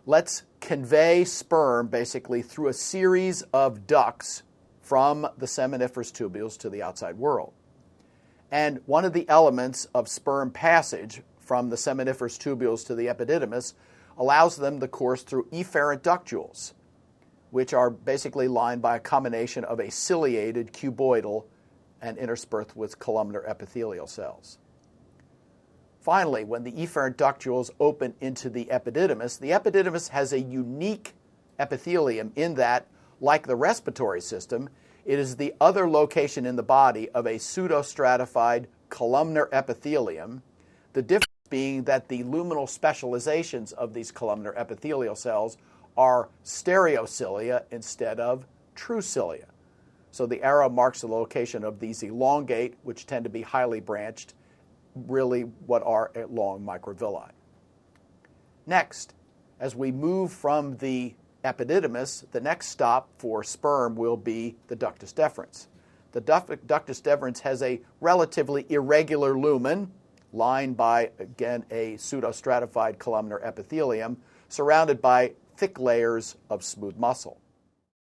let's convey sperm basically through a series of ducts from the seminiferous tubules to the outside world. And one of the elements of sperm passage from the seminiferous tubules to the epididymis allows them to course through efferent ductules, which are basically lined by a combination of a ciliated cuboidal and interspersed with columnar epithelial cells. Finally, when the efferent ductules open into the epididymis has a unique epithelium in that, like the respiratory system, it is the other location in the body of a pseudostratified columnar epithelium, the difference being that the luminal specializations of these columnar epithelial cells are stereocilia instead of true cilia. So the arrow marks the location of these elongate, which tend to be highly branched, really what are long microvilli. Next, as we move from the epididymis, the next stop for sperm will be the ductus deferens. The ductus deferens has a relatively irregular lumen lined by, again, a pseudostratified columnar epithelium surrounded by thick layers of smooth muscle.